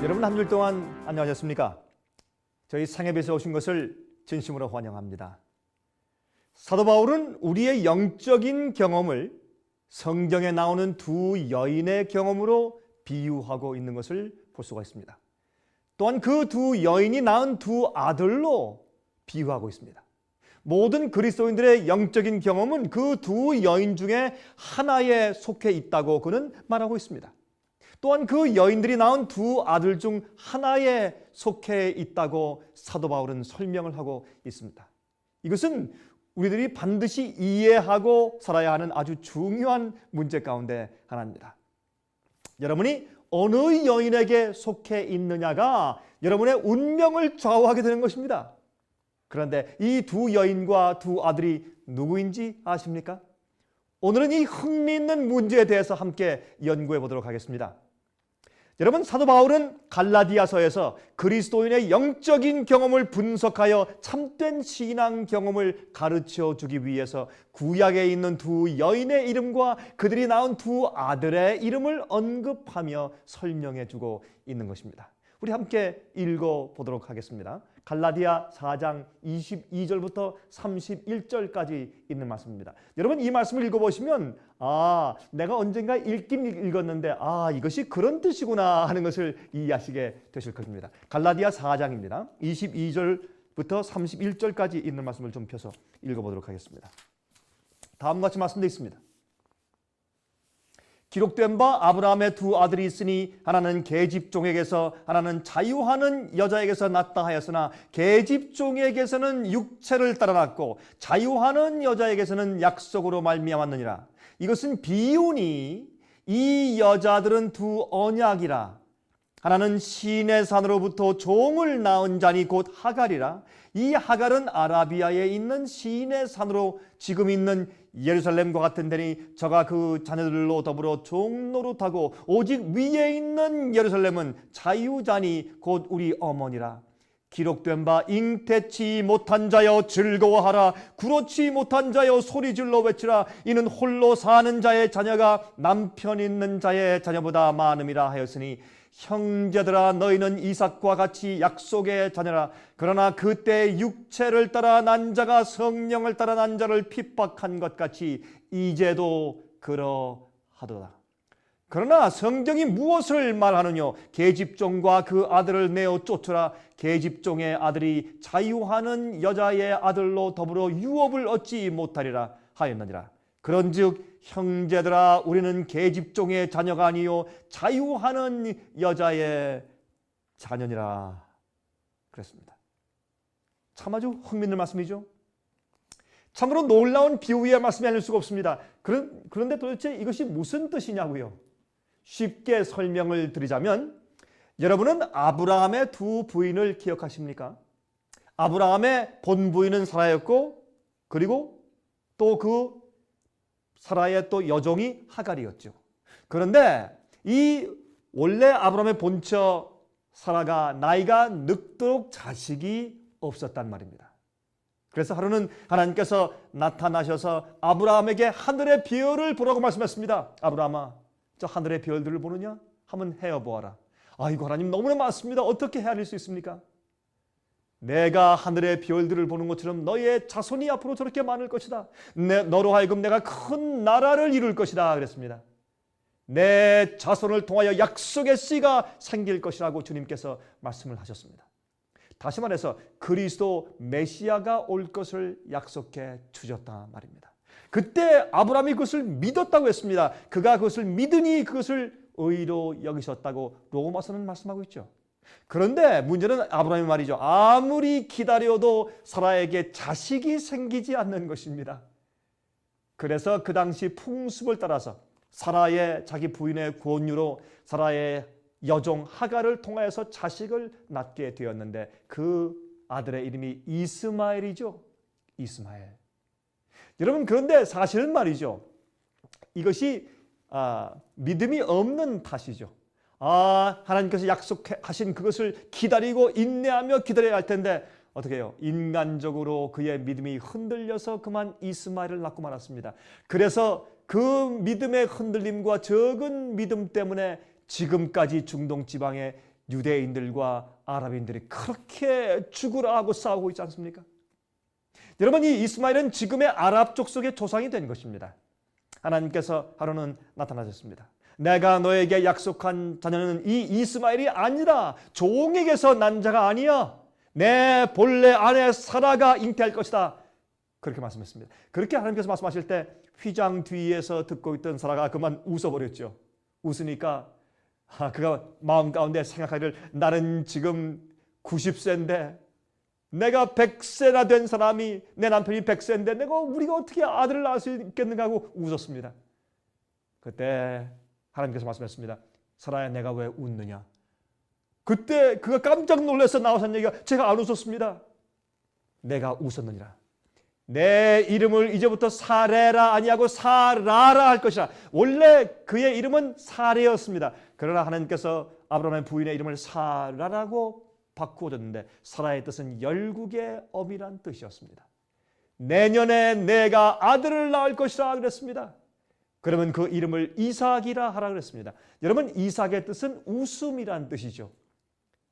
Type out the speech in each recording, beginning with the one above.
여러분 한 주일 동안 안녕하셨습니까? 저희 상해에서 오신 것을 진심으로 환영합니다. 사도 바울은 우리의 영적인 경험을 성경에 나오는 두 여인의 경험으로 비유하고 있는 것을 볼 수가 있습니다. 또한 그 두 여인이 낳은 두 아들로 비유하고 있습니다. 모든 그리스도인들의 영적인 경험은 그 두 여인 중에 하나에 속해 있다고 그는 말하고 있습니다. 또한 그 여인들이 낳은 두 아들 중 하나에 속해 있다고 사도 바울은 설명을 하고 있습니다. 이것은 우리들이 반드시 이해하고 살아야 하는 아주 중요한 문제 가운데 하나입니다. 여러분이 어느 여인에게 속해 있느냐가 여러분의 운명을 좌우하게 되는 것입니다. 그런데 이 두 여인과 두 아들이 누구인지 아십니까? 오늘은 이 흥미있는 문제에 대해서 함께 연구해 보도록 하겠습니다. 여러분, 사도 바울은 갈라디아서에서 그리스도인의 영적인 경험을 분석하여 참된 신앙 경험을 가르쳐 주기 위해서 구약에 있는 두 여인의 이름과 그들이 낳은 두 아들의 이름을 언급하며 설명해 주고 있는 것입니다. 우리 함께 읽어보도록 하겠습니다. 갈라디아 4장 22절부터 31절까지 있는 말씀입니다. 여러분, 이 말씀을 읽어보시면 내가 언젠가 읽긴 읽었는데 이것이 그런 뜻이구나 하는 것을 이해하시게 되실 것입니다. 갈라디아 4장입니다. 22절부터 31절까지 있는 말씀을 좀 펴서 읽어보도록 하겠습니다. 다음과 같이 말씀되어 있습니다. 기록된 바 아브라함의 두 아들이 있으니 하나는 계집종에게서 하나는 자유하는 여자에게서 낳다 하였으나 계집종에게서는 육체를 따라 낳고 자유하는 여자에게서는 약속으로 말미암았느니라. 이것은 비유니 이 여자들은 두 언약이라. 하나는 시내 산으로부터 종을 낳은 자니 곧 하갈이라. 이 하갈은 아라비아에 있는 시내 산으로 지금 있는 예루살렘과 같은 데니 저가 그 자녀들로 더불어 종노릇하고 오직 위에 있는 예루살렘은 자유자니 곧 우리 어머니라. 기록된 바 잉태치 못한 자여 즐거워하라. 구로치 못한 자여 소리질러 외치라. 이는 홀로 사는 자의 자녀가 남편 있는 자의 자녀보다 많음이라 하였으니 형제들아 너희는 이삭과 같이 약속의 자녀라. 그러나 그때 육체를 따라 난 자가 성령을 따라 난 자를 핍박한 것 같이 이제도 그러하도다. 그러나 성경이 무엇을 말하느냐? 계집종과 그 아들을 내어 쫓으라. 계집종의 아들이 자유하는 여자의 아들로 더불어 유업을 얻지 못하리라 하였느니라. 그런즉 형제들아 우리는 계집종의 자녀가 아니요 자유하는 여자의 자녀니라 그랬습니다. 참 아주 흥미있는 말씀이죠. 참으로 놀라운 비유의 말씀이 아닐 수가 없습니다. 그런데 도대체 이것이 무슨 뜻이냐고요? 쉽게 설명을 드리자면 여러분은 아브라함의 두 부인을 기억하십니까? 아브라함의 본 부인은 사라였고 그리고 또 그 사라의 또 여종이 하갈이었죠. 그런데 이 원래 아브라함의 본처 사라가 나이가 늙도록 자식이 없었단 말입니다. 그래서 하루는 하나님께서 나타나셔서 아브라함에게 하늘의 별을 보라고 말씀했습니다. 아브라함아, 저 하늘의 별들을 보느냐? 한번 헤어보아라. 아이고 하나님 너무나 많습니다. 어떻게 헤아릴 수 있습니까? 내가 하늘의 별들을 보는 것처럼 너의 자손이 앞으로 저렇게 많을 것이다. 너로 하여금 내가 큰 나라를 이룰 것이다 그랬습니다. 내 자손을 통하여 약속의 씨가 생길 것이라고 주님께서 말씀을 하셨습니다. 다시 말해서 그리스도 메시아가 올 것을 약속해 주셨다 말입니다. 그때 아브라함이 그것을 믿었다고 했습니다. 그가 그것을 믿으니 그것을 의로 여기셨다고 로마서는 말씀하고 있죠. 그런데 문제는 아브라함의 말이죠. 아무리 기다려도 사라에게 자식이 생기지 않는 것입니다. 그래서 그 당시 풍습을 따라서 사라의 자기 부인의 권유로 사라의 여종 하갈을 통하여서 자식을 낳게 되었는데 그 아들의 이름이 이스마엘이죠. 이스마엘. 여러분 그런데 사실은 말이죠. 이것이 믿음이 없는 탓이죠. 하나님께서 약속하신 그것을 기다리고 인내하며 기다려야 할 텐데 어떻게 해요? 인간적으로 그의 믿음이 흔들려서 그만 이스마엘을 낳고 말았습니다. 그래서 그 믿음의 흔들림과 적은 믿음 때문에 지금까지 중동 지방에 유대인들과 아랍인들이 그렇게 죽으라 하고 싸우고 있지 않습니까? 여러분, 이 이스마엘은 지금의 아랍 족속의 조상이 된 것입니다. 하나님께서 하루는 나타나셨습니다. 내가 너에게 약속한 자녀는 이 이스마엘이 아니라 종에게서 난 자가 아니야. 내 본래 아내 사라가 잉태할 것이다. 그렇게 말씀했습니다. 그렇게 하나님께서 말씀하실 때 휘장 뒤에서 듣고 있던 사라가 그만 웃어버렸죠. 웃으니까 그가 마음 가운데 생각하기를 나는 지금 90세인데 내가 100세나 된 사람이 내 남편이 100세인데 우리가 어떻게 아들을 낳을 수 있겠는가 하고 웃었습니다. 그때 하나님께서 말씀했습니다. 사라야 내가 왜 웃느냐. 그때 그가 깜짝 놀라서 나와서 얘기가 제가 안 웃었습니다. 내가 웃었느니라. 내 이름을 이제부터 사레라 아니하고 사라라 할 것이라. 원래 그의 이름은 사레였습니다. 그러나 하나님께서 아브라함의 부인의 이름을 사라라고 바꾸어줬는데 사라의 뜻은 열국의 어미란 뜻이었습니다. 내년에 내가 아들을 낳을 것이라 그랬습니다. 그러면 그 이름을 이삭이라 하라 그랬습니다. 여러분, 이삭의 뜻은 웃음이란 뜻이죠.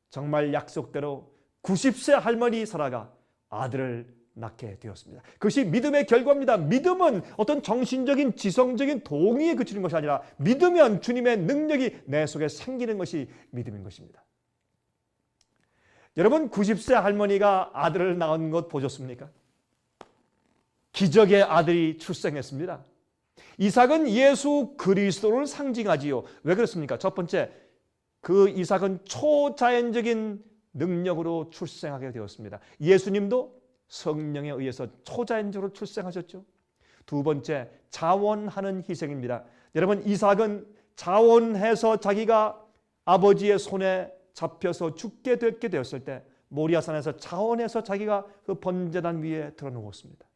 정말 약속대로 90세 할머니 사라가 아들을 낳게 되었습니다. 그것이 믿음의 결과입니다. 믿음은 어떤 정신적인 지성적인 동의에 그치는 것이 아니라 믿으면 주님의 능력이 내 속에 생기는 것이 믿음인 것입니다. 여러분, 90세 할머니가 아들을 낳은 것 보셨습니까? 기적의 아들이 출생했습니다. 이삭은 예수 그리스도를 상징하지요. 왜 그렇습니까? 첫 번째, 그 이삭은 초자연적인 능력으로 출생하게 되었습니다. 예수님도 성령에 의해서 초자연적으로 출생하셨죠. 두 번째, 자원하는 희생입니다. 여러분, 이삭은 자원해서 자기가 아버지의 손에 잡혀서 죽게 되었을 때 모리아산에서 자원해서 자기가 그 번제단 위에 드러누웠습니다.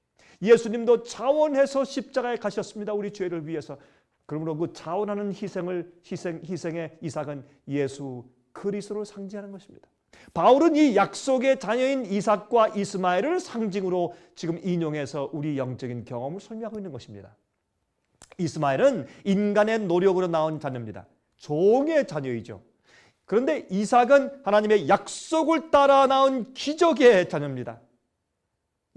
예수님도 자원해서 십자가에 가셨습니다. 우리 죄를 위해서. 그러므로 그 자원하는 희생의 이삭은 예수 그리스도를 상징하는 것입니다. 바울은 이 약속의 자녀인 이삭과 이스마엘을 상징으로 지금 인용해서 우리 영적인 경험을 설명하고 있는 것입니다. 이스마엘은 인간의 노력으로 낳은 자녀입니다. 종의 자녀이죠. 그런데 이삭은 하나님의 약속을 따라 낳은 기적의 자녀입니다.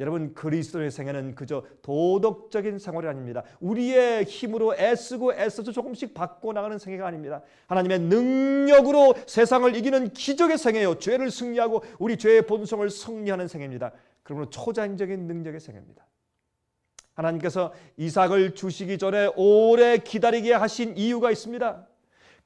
여러분, 그리스도의 생애는 그저 도덕적인 생활이 아닙니다. 우리의 힘으로 애써서 조금씩 바꿔나가는 생애가 아닙니다. 하나님의 능력으로 세상을 이기는 기적의 생애요. 죄를 승리하고 우리 죄의 본성을 승리하는 생애입니다. 그러므로 초자연적인 능력의 생애입니다. 하나님께서 이삭을 주시기 전에 오래 기다리게 하신 이유가 있습니다.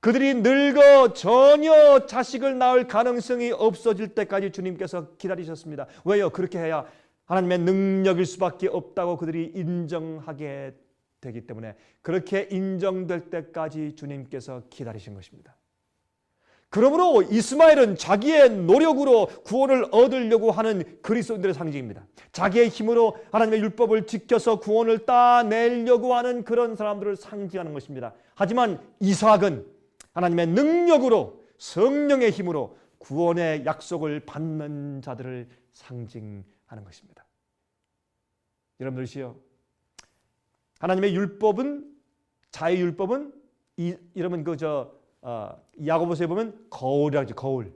그들이 늙어 전혀 자식을 낳을 가능성이 없어질 때까지 주님께서 기다리셨습니다. 왜요? 그렇게 해야 하나님의 능력일 수밖에 없다고 그들이 인정하게 되기 때문에 그렇게 인정될 때까지 주님께서 기다리신 것입니다. 그러므로 이스마엘은 자기의 노력으로 구원을 얻으려고 하는 그리스도인들의 상징입니다. 자기의 힘으로 하나님의 율법을 지켜서 구원을 따내려고 하는 그런 사람들을 상징하는 것입니다. 하지만 이삭은 하나님의 능력으로 성령의 힘으로 구원의 약속을 받는 자들을 상징하는 것입니다. 여러분들이시여, 하나님의 율법은 자유율법은 여러분 야고보서에 보면 거울이라고 하죠. 거울.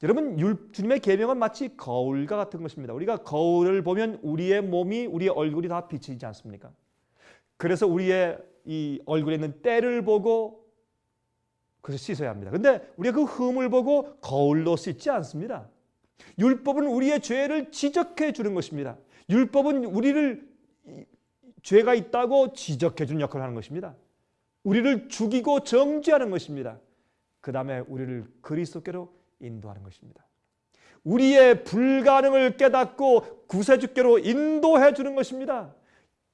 여러분, 주님의 계명은 마치 거울과 같은 것입니다. 우리가 거울을 보면 우리의 몸이 우리의 얼굴이 다 비치지 않습니까? 그래서 우리의 이 얼굴에 있는 때를 보고 그래서 씻어야 합니다. 그런데 우리가 그 흠을 보고 거울로 씻지 않습니다. 율법은 우리의 죄를 지적해 주는 것입니다. 율법은 우리를 죄가 있다고 지적해 주는 역할을 하는 것입니다. 우리를 죽이고 정죄하는 것입니다. 그 다음에 우리를 그리스도께로 인도하는 것입니다. 우리의 불가능을 깨닫고 구세주께로 인도해 주는 것입니다.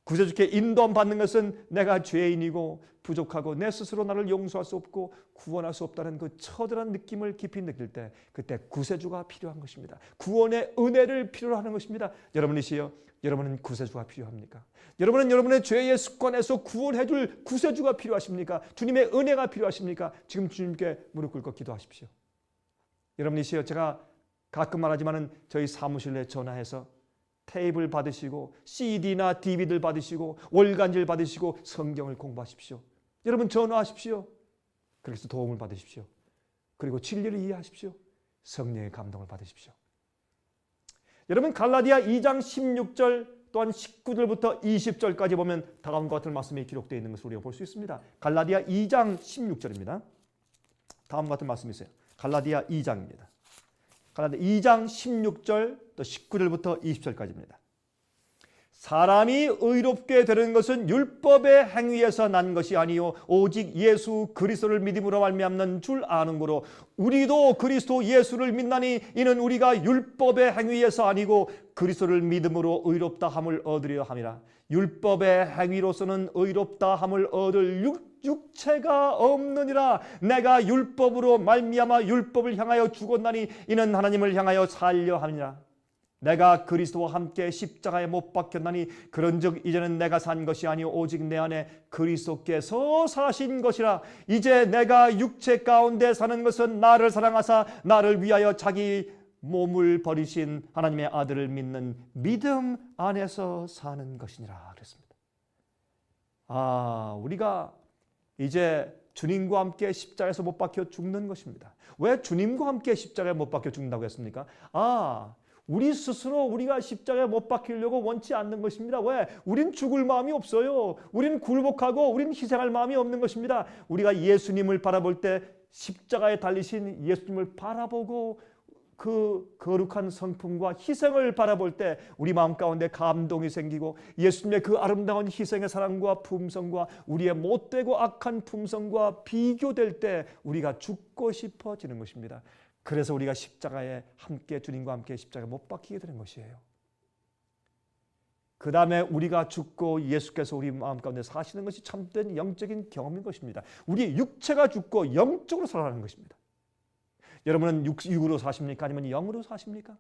구세주께 인도함 받는 것은 내가 죄인이고 부족하고 내 스스로 나를 용서할 수 없고 구원할 수 없다는 그 처절한 느낌을 깊이 느낄 때 그때 구세주가 필요한 것입니다. 구원의 은혜를 필요로 하는 것입니다. 여러분이시여, 여러분은 구세주가 필요합니까? 여러분은 여러분의 죄의 습관에서 구원해 줄 구세주가 필요하십니까? 주님의 은혜가 필요하십니까? 지금 주님께 무릎 꿇고 기도하십시오. 여러분이시여, 제가 가끔 말하지만 저희 사무실에 전화해서 테이블 받으시고 CD나 DVD를 받으시고 월간지를 받으시고 성경을 공부하십시오. 여러분 전화하십시오. 그래서 도움을 받으십시오. 그리고 진리를 이해하십시오. 성령의 감동을 받으십시오. 여러분 갈라디아 2장 16절 또한 19절부터 20절까지 보면 다음과 같은 말씀이 기록되어 있는 것을 우리가 볼 수 있습니다. 갈라디아 2장 16절입니다. 다음과 같은 말씀이 있어요. 갈라디아 2장입니다. 갈라디아 2장 16절 또 19절부터 20절까지입니다. 사람이 의롭게 되는 것은 율법의 행위에서 난 것이 아니요 오직 예수 그리스도를 믿음으로 말미암는 줄 아는 고로 우리도 그리스도 예수를 믿나니 이는 우리가 율법의 행위에서 아니고 그리스도를 믿음으로 의롭다 함을 얻으려 함이라. 율법의 행위로서는 의롭다 함을 얻을 육체가 없느니라. 내가 율법으로 말미암아 율법을 향하여 죽었나니 이는 하나님을 향하여 살려 함이라. 내가 그리스도와 함께 십자가에 못 박혔나니 그런즉 이제는 내가 산 것이 아니오 오직 내 안에 그리스도께서 사신 것이라. 이제 내가 육체 가운데 사는 것은 나를 사랑하사 나를 위하여 자기 몸을 버리신 하나님의 아들을 믿는 믿음 안에서 사는 것이니라 그랬습니다. 우리가 이제 주님과 함께 십자가에서 못 박혀 죽는 것입니다. 왜 주님과 함께 십자가에 못 박혀 죽는다고 했습니까? 우리 스스로 우리가 십자가에 못 박히려고 원치 않는 것입니다. 왜? 우린 죽을 마음이 없어요. 우린 굴복하고 우린 희생할 마음이 없는 것입니다. 우리가 예수님을 바라볼 때 십자가에 달리신 예수님을 바라보고 그 거룩한 성품과 희생을 바라볼 때 우리 마음 가운데 감동이 생기고 예수님의 그 아름다운 희생의 사랑과 품성과 우리의 못되고 악한 품성과 비교될 때 우리가 죽고 싶어지는 것입니다. 그래서 우리가 십자가에 함께 주님과 함께 십자가에 못 박히게 되는 것이에요. 그 다음에 우리가 죽고 예수께서 우리 마음 가운데 사시는 것이 참된 영적인 경험인 것입니다. 우리 육체가 죽고 영적으로 살아가는 것입니다. 여러분은 육으로 사십니까? 아니면 영으로 사십니까?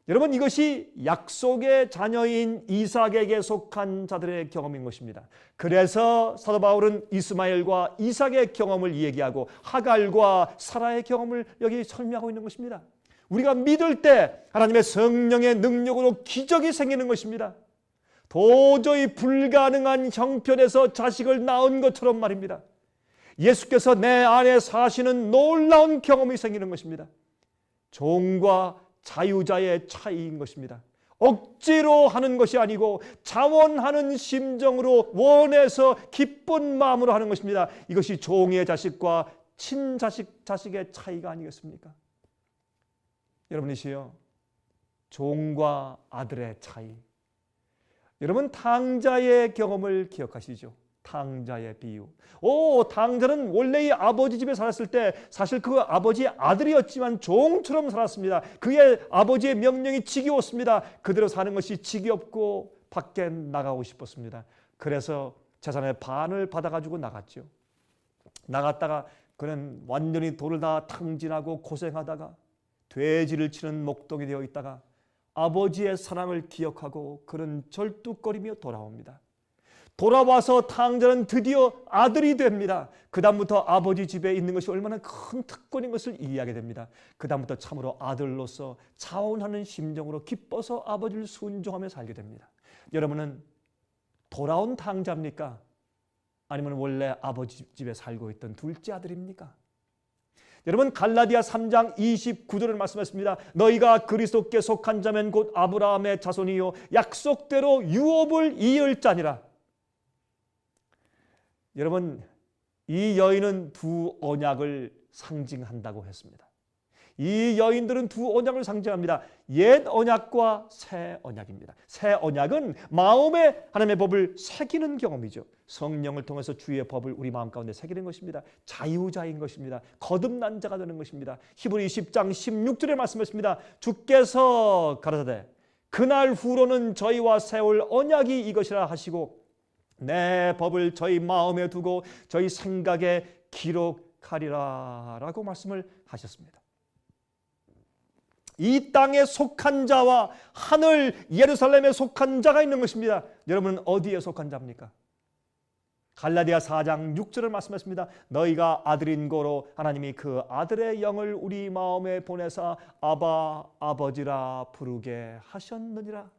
여러분 이것이 약속의 자녀인 이삭에게 속한 자들의 경험인 것입니다. 그래서 사도 바울은 이스마엘과 이삭의 경험을 얘기하고 하갈과 사라의 경험을 여기 설명하고 있는 것입니다. 우리가 믿을 때 하나님의 성령의 능력으로 기적이 생기는 것입니다. 도저히 불가능한 형편에서 자식을 낳은 것처럼 말입니다. 예수께서 내 안에 사시는 놀라운 경험이 생기는 것입니다. 종과 자유자의 차이인 것입니다. 억지로 하는 것이 아니고 자원하는 심정으로 원해서 기쁜 마음으로 하는 것입니다. 이것이 종의 자식과 친자식의 차이가 아니겠습니까? 여러분이시여, 종과 아들의 차이. 여러분 탕자의 경험을 기억하시죠? 탕자의 비유. 탕자는 원래 이 아버지 집에 살았을 때 사실 그 아버지의 아들이었지만 종처럼 살았습니다. 그의 아버지의 명령이 지겨웠습니다. 그대로 사는 것이 지겹고 밖에 나가고 싶었습니다. 그래서 재산의 반을 받아가지고 나갔죠. 나갔다가 그는 완전히 돌을 다 탕진하고 고생하다가 돼지를 치는 목동이 되어 있다가 아버지의 사랑을 기억하고 그는 절뚝거리며 돌아옵니다. 돌아와서 탕자는 드디어 아들이 됩니다. 그 다음부터 아버지 집에 있는 것이 얼마나 큰 특권인 것을 이해하게 됩니다. 그 다음부터 참으로 아들로서 자원하는 심정으로 기뻐서 아버지를 순종하며 살게 됩니다. 여러분은 돌아온 탕자입니까? 아니면 원래 아버지 집에 살고 있던 둘째 아들입니까? 여러분 갈라디아 3장 29절을 말씀했습니다. 너희가 그리스도께 속한 자면 곧 아브라함의 자손이요 약속대로 유업을 이을 자니라. 여러분 이 여인은 두 언약을 상징한다고 했습니다. 이 여인들은 두 언약을 상징합니다. 옛 언약과 새 언약입니다. 새 언약은 마음에 하나님의 법을 새기는 경험이죠. 성령을 통해서 주의 법을 우리 마음 가운데 새기는 것입니다. 자유자인 것입니다. 거듭난 자가 되는 것입니다. 히브리 10장 16절에 말씀했습니다. 주께서 가라사대 그날 후로는 저희와 세울 언약이 이것이라 하시고 내 법을 저희 마음에 두고 저희 생각에 기록하리라 라고 말씀을 하셨습니다. 이 땅에 속한 자와 하늘 예루살렘에 속한 자가 있는 것입니다. 여러분은 어디에 속한 자입니까? 갈라디아 4장 6절을 말씀했습니다. 너희가 아들인 고로 하나님이 그 아들의 영을 우리 마음에 보내사 아바 아버지라 부르게 하셨느니라.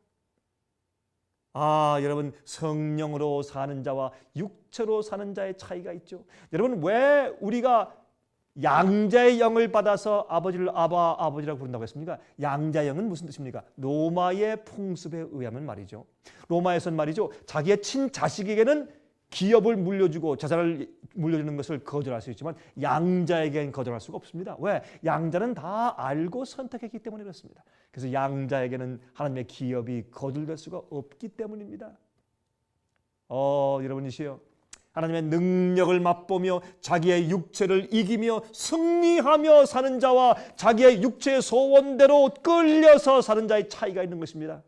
여러분 성령으로 사는 자와 육체로 사는 자의 차이가 있죠. 여러분 왜 우리가 양자의 영을 받아서 아버지를 아바 아버지라고 부른다고 했습니까? 양자의 영은 무슨 뜻입니까? 로마의 풍습에 의하면 말이죠. 로마에서는 말이죠. 자기의 친자식에게는 기업을 물려주고 재산을 물려주는 것을 거절할 수 있지만 양자에게는 거절할 수가 없습니다. 왜? 양자는 다 알고 선택했기 때문에 그렇습니다. 그래서 양자에게는 하나님의 기업이 거절될 수가 없기 때문입니다. 여러분이시여, 하나님의 능력을 맛보며 자기의 육체를 이기며 승리하며 사는 자와 자기의 육체의 소원대로 끌려서 사는 자의 차이가 있는 것입니다.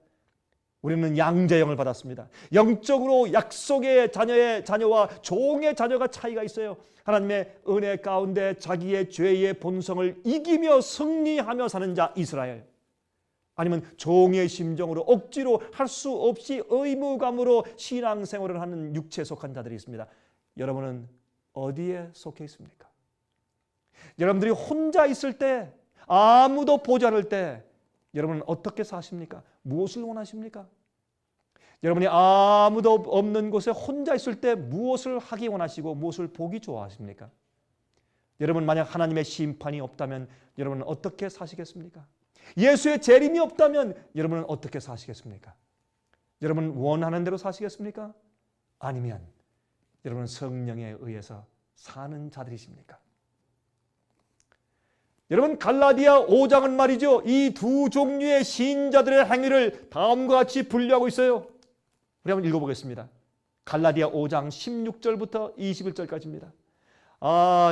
우리는 양자의 영을 받았습니다. 영적으로 약속의 자녀와 종의 자녀가 차이가 있어요. 하나님의 은혜 가운데 자기의 죄의 본성을 이기며 승리하며 사는 자 이스라엘, 아니면 종의 심정으로 억지로 할 수 없이 의무감으로 신앙생활을 하는 육체에 속한 자들이 있습니다. 여러분은 어디에 속해 있습니까? 여러분들이 혼자 있을 때, 아무도 보지 않을 때 여러분은 어떻게 사십니까? 무엇을 원하십니까? 여러분이 아무도 없는 곳에 혼자 있을 때 무엇을 하기 원하시고 무엇을 보기 좋아하십니까? 여러분, 만약 하나님의 심판이 없다면 여러분은 어떻게 사시겠습니까? 예수의 재림이 없다면 여러분은 어떻게 사시겠습니까? 여러분 원하는 대로 사시겠습니까? 아니면 여러분은 성령에 의해서 사는 자들이십니까? 여러분, 갈라디아 5장은 말이죠, 이 두 종류의 신자들의 행위를 다음과 같이 분류하고 있어요. 우리 한번 읽어보겠습니다. 갈라디아 5장 16절부터 21절까지입니다.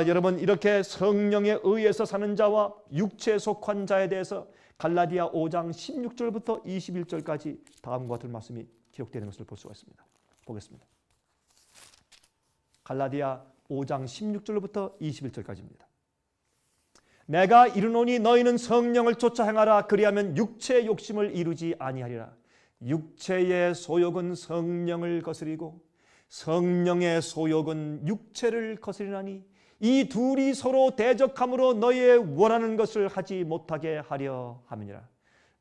여러분, 이렇게 성령에 의해서 사는 자와 육체에 속한 자에 대해서 갈라디아 5장 16절부터 21절까지 다음과 같은 말씀이 기록되는 것을 볼 수가 있습니다. 보겠습니다. 갈라디아 5장 16절부터 21절까지입니다. 내가 이르노니 너희는 성령을 쫓아 행하라. 그리하면 육체의 욕심을 이루지 아니하리라. 육체의 소욕은 성령을 거스리고 성령의 소욕은 육체를 거스리나니 이 둘이 서로 대적함으로 너희의 원하는 것을 하지 못하게 하려 함이니라.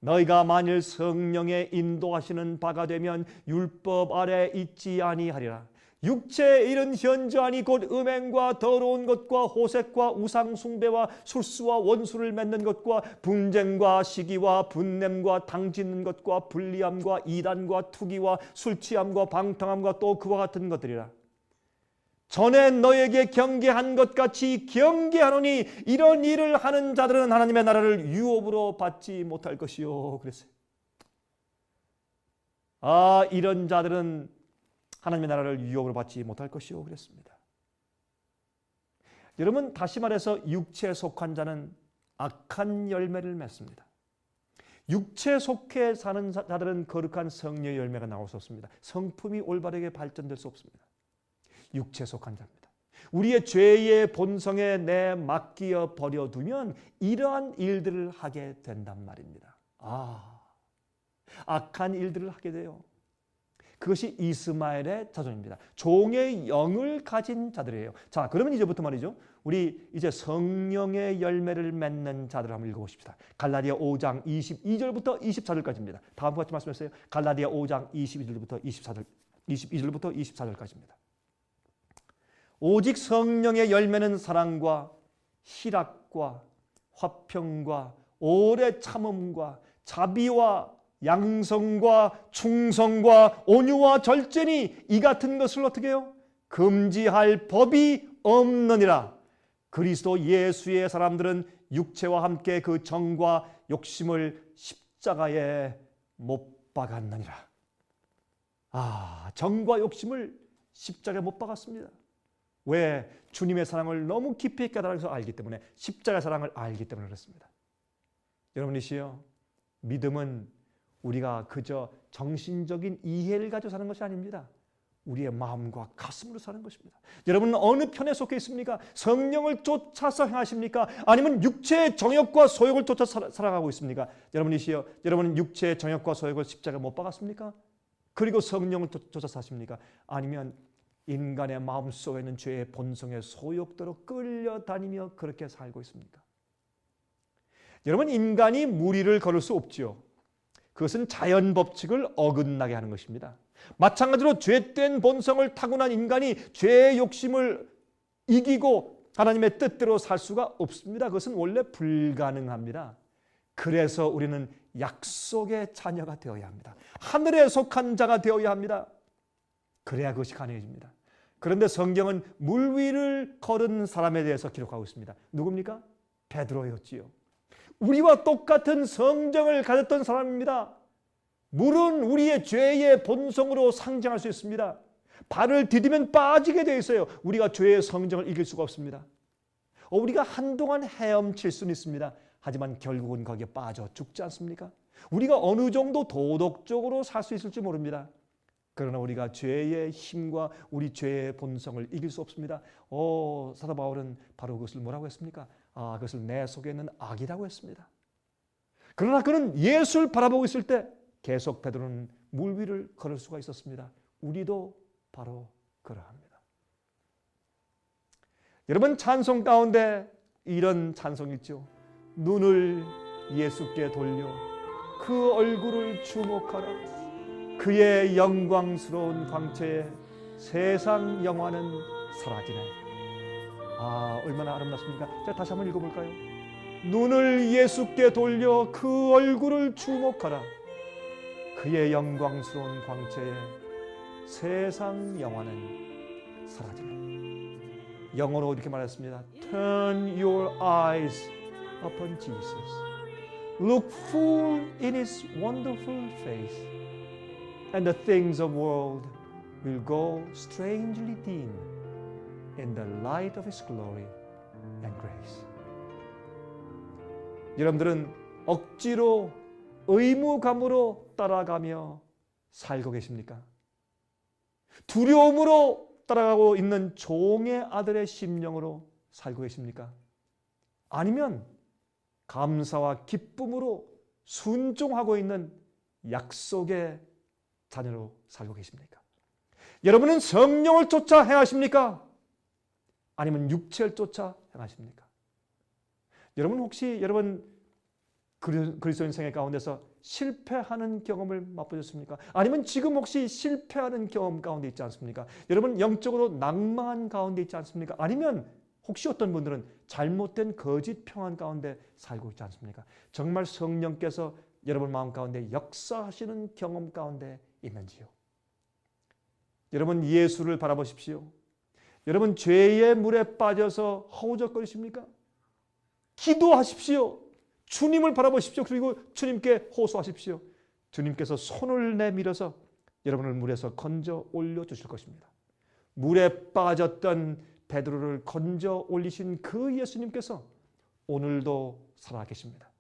너희가 만일 성령의 인도하시는 바가 되면 율법 아래 있지 아니하리라. 육체의 일은 현저하니 곧 음행과 더러운 것과 호색과 우상 숭배와 술수와 원수를 맺는 것과 분쟁과 시기와 분냄과 당짓는 것과 불리함과 이단과 투기와 술취함과 방탕함과 또 그와 같은 것들이라. 전에 너에게 경계한 것 같이 경계하노니 이런 일을 하는 자들은 하나님의 나라를 유업으로 받지 못할 것이요. 그랬어요. 이런 자들은 하나님의 나라를 유업으로 받지 못할 것이요. 그랬습니다. 여러분, 다시 말해서 육체에 속한 자는 악한 열매를 맺습니다. 육체에 속해 사는 자들은 거룩한 성령의 열매가 나올 수 없습니다. 성품이 올바르게 발전될 수 없습니다. 육체에 속한 자입니다. 우리의 죄의 본성에 내 맡기어 버려두면 이러한 일들을 하게 된단 말입니다. 악한 일들을 하게 돼요. 그것이 이스마엘의 자손입니다. 종의 영을 가진 자들이에요. 자, 그러면 이제부터 말이죠, 우리 이제 성령의 열매를 맺는 자들을 한번 읽어보십시다. 갈라디아 5장 22절부터 24절까지입니다. 다음과 같이 말씀했어요. 갈라디아 5장 22절부터 24절까지입니다. 오직 성령의 열매는 사랑과 희락과 화평과 오래 참음과 자비와 양성과 충성과 온유와 절제니 이 같은 것을 어떻게 해요? 금지할 법이 없느니라. 그리스도 예수의 사람들은 육체와 함께 그 정과 욕심을 십자가에 못 박았느니라. 정과 욕심을 십자가에 못 박았습니다. 왜? 주님의 사랑을 너무 깊이 깨달아서 알기 때문에, 십자가의 사랑을 알기 때문에 그렇습니다. 여러분이시여, 믿음은 우리가 그저 정신적인 이해를 가지고 사는 것이 아닙니다. 우리의 마음과 가슴으로 사는 것입니다. 여러분은 어느 편에 속해 있습니까? 성령을 쫓아서 행하십니까? 아니면 육체의 정욕과 소욕을 쫓아 살아가고 있습니까? 여러분이시여, 여러분은 육체의 정욕과 소욕을 십자가에 못 박았습니까? 그리고 성령을 쫓아 사십니까? 아니면 인간의 마음속에 있는 죄의 본성의 소욕대로 끌려다니며 그렇게 살고 있습니까? 여러분, 인간이 무리를 걸을 수 없지요. 그것은 자연 법칙을 어긋나게 하는 것입니다. 마찬가지로 죄된 본성을 타고난 인간이 죄의 욕심을 이기고 하나님의 뜻대로 살 수가 없습니다. 그것은 원래 불가능합니다. 그래서 우리는 약속의 자녀가 되어야 합니다. 하늘에 속한 자가 되어야 합니다. 그래야 그것이 가능해집니다. 그런데 성경은 물 위를 걸은 사람에 대해서 기록하고 있습니다. 누굽니까? 베드로였지요. 우리와 똑같은 성정을 가졌던 사람입니다. 물은 우리의 죄의 본성으로 상징할 수 있습니다. 발을 디디면 빠지게 되어 있어요. 우리가 죄의 성정을 이길 수가 없습니다. 우리가 한동안 헤엄칠 수는 있습니다. 하지만 결국은 거기에 빠져 죽지 않습니까? 우리가 어느 정도 도덕적으로 살 수 있을지 모릅니다. 그러나 우리가 죄의 힘과 우리 죄의 본성을 이길 수 없습니다. 사도 바울은 바로 그것을 뭐라고 했습니까? 그것을 내 속에 있는 악이라고 했습니다. 그러나 그는 예수를 바라보고 있을 때 계속 베드로는 물 위를 걸을 수가 있었습니다. 우리도 바로 그러합니다. 여러분, 찬송 가운데 이런 찬송이 있죠. 눈을 예수께 돌려 그 얼굴을 주목하라. 그의 영광스러운 광채에 세상 영화는 사라지네. 얼마나 아름답습니까? 자, 다시 한번 읽어볼까요? 눈을 예수께 돌려 그 얼굴을 주목하라. 그의 영광스러운 광채에 세상 영화는 사라지네. 영어로 이렇게 말했습니다. Turn your eyes upon Jesus. Look full in his wonderful face. And the things of world will go strangely dim in the light of his glory and grace. 여러분들은 억지로 의무감으로 따라가며 살고 계십니까? 두려움으로 따라가고 있는 종의 아들의 심령으로 살고 계십니까? 아니면 감사와 기쁨으로 순종하고 있는 약속의 자녀로 살고 계십니까? 여러분은 성령을 쫓아 행하십니까? 아니면 육체를 쫓아 행하십니까? 여러분 혹시 그리스도인 생애 가운데서 실패하는 경험을 맛보셨습니까? 아니면 지금 혹시 실패하는 경험 가운데 있지 않습니까? 여러분 영적으로 낭만 가운데 있지 않습니까? 아니면 혹시 어떤 분들은 잘못된 거짓 평안 가운데 살고 있지 않습니까? 정말 성령께서 여러분 마음 가운데 역사하시는 경험 가운데 있는지요? 여러분 예수를 바라보십시오. 여러분 죄의 물에 빠져서 허우적거리십니까? 기도하십시오. 주님을 바라보십시오. 그리고 주님께 호소하십시오. 주님께서 손을 내밀어서 여러분을 물에서 건져 올려주실 것입니다. 물에 빠졌던 베드로를 건져 올리신 그 예수님께서 오늘도 살아계십니다.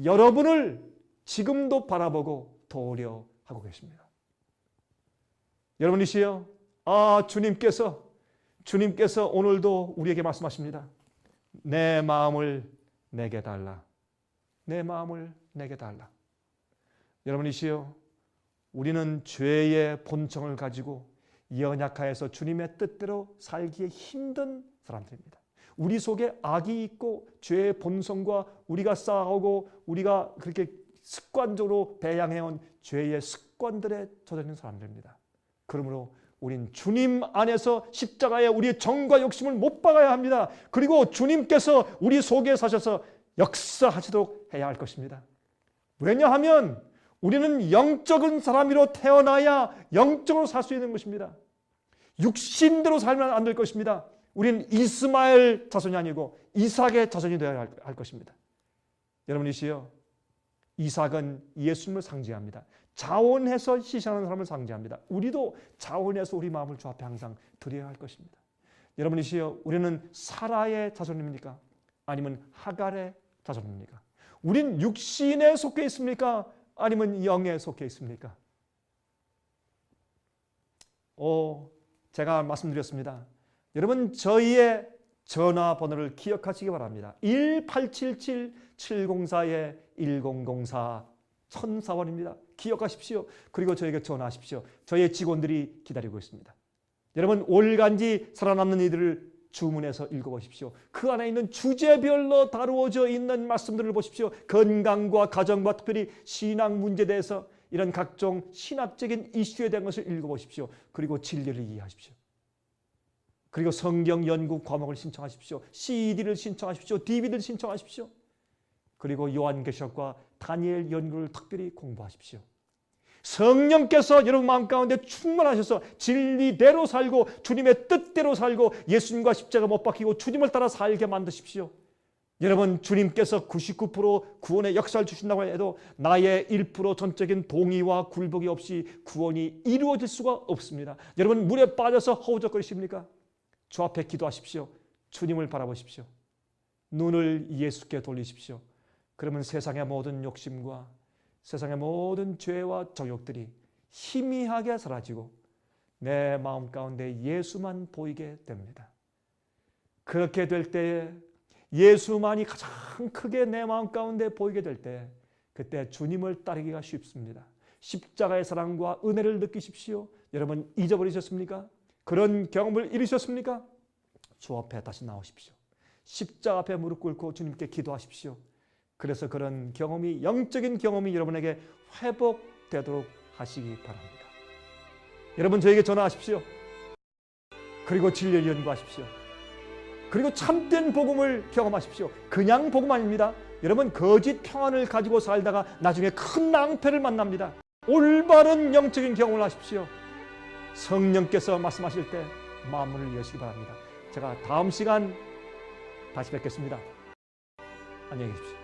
여러분을 지금도 바라보고 도우려 하고 계십니다. 여러분이시여, 주님께서 오늘도 우리에게 말씀하십니다. 내 마음을 내게 달라. 내 마음을 내게 달라. 여러분이시여, 우리는 죄의 본성을 가지고 연약하여서 주님의 뜻대로 살기에 힘든 사람들입니다. 우리 속에 악이 있고 죄의 본성과 우리가 싸우고 우리가 그렇게 습관적으로 배양해온 죄의 습관들에 젖어 있는 사람들입니다. 그러므로 우린 주님 안에서 십자가에 우리의 정과 욕심을 못 박아야 합니다. 그리고 주님께서 우리 속에 사셔서 역사하시도록 해야 할 것입니다. 왜냐하면 우리는 영적인 사람으로 태어나야 영적으로 살 수 있는 것입니다. 육신대로 살면 안 될 것입니다. 우리는 이스마엘 자손이 아니고 이삭의 자손이 되어야 할 것입니다. 여러분이시여, 이삭은 예수님을 상징합니다. 자원해서 시시하는 사람을 상징합니다. 우리도 자원해서 우리 마음을 주 앞에 항상 드려야 할 것입니다. 여러분이시여, 우리는 사라의 자손입니까? 아니면 하갈의 자손입니까? 우린 육신에 속해 있습니까? 아니면 영에 속해 있습니까? 제가 말씀드렸습니다. 여러분 저희의 전화번호를 기억하시기 바랍니다. 1877-704-1004 1004번입니다. 기억하십시오. 그리고 저에게 전화하십시오. 저희의 직원들이 기다리고 있습니다. 여러분 올간지 살아남는 이들을 주문해서 읽어보십시오. 그 안에 있는 주제별로 다루어져 있는 말씀들을 보십시오. 건강과 가정과 특별히 신앙 문제에 대해서 이런 각종 신학적인 이슈에 대한 것을 읽어보십시오. 그리고 진리를 이해하십시오. 그리고 성경 연구 과목을 신청하십시오. CD를 신청하십시오. DVD를 신청하십시오. 그리고 요한계시록과 다니엘 연구를 특별히 공부하십시오. 성령께서 여러분 마음 가운데 충만하셔서 진리대로 살고 주님의 뜻대로 살고 예수님과 십자가 못 박히고 주님을 따라 살게 만드십시오. 여러분 주님께서 99% 구원의 역사를 주신다고 해도 나의 1% 전적인 동의와 굴복이 없이 구원이 이루어질 수가 없습니다. 여러분 물에 빠져서 허우적거리십니까? 주 앞에 기도하십시오. 주님을 바라보십시오. 눈을 예수께 돌리십시오. 그러면 세상의 모든 욕심과 세상의 모든 죄와 정욕들이 희미하게 사라지고 내 마음 가운데 예수만 보이게 됩니다. 그렇게 될 때에 예수만이 가장 크게 내 마음 가운데 보이게 될 때 그때 주님을 따르기가 쉽습니다. 십자가의 사랑과 은혜를 느끼십시오. 여러분 잊어버리셨습니까? 그런 경험을 이루셨습니까? 주 앞에 다시 나오십시오. 십자가 앞에 무릎 꿇고 주님께 기도하십시오. 그래서 그런 경험이 영적인 경험이 여러분에게 회복되도록 하시기 바랍니다. 여러분 저에게 전화하십시오. 그리고 진리를 연구하십시오. 그리고 참된 복음을 경험하십시오. 그냥 복음 아닙니다. 여러분 거짓 평안을 가지고 살다가 나중에 큰 낭패를 만납니다. 올바른 영적인 경험을 하십시오. 성령께서 말씀하실 때 마음을 여시기 바랍니다. 제가 다음 시간 다시 뵙겠습니다. 안녕히 계십시오.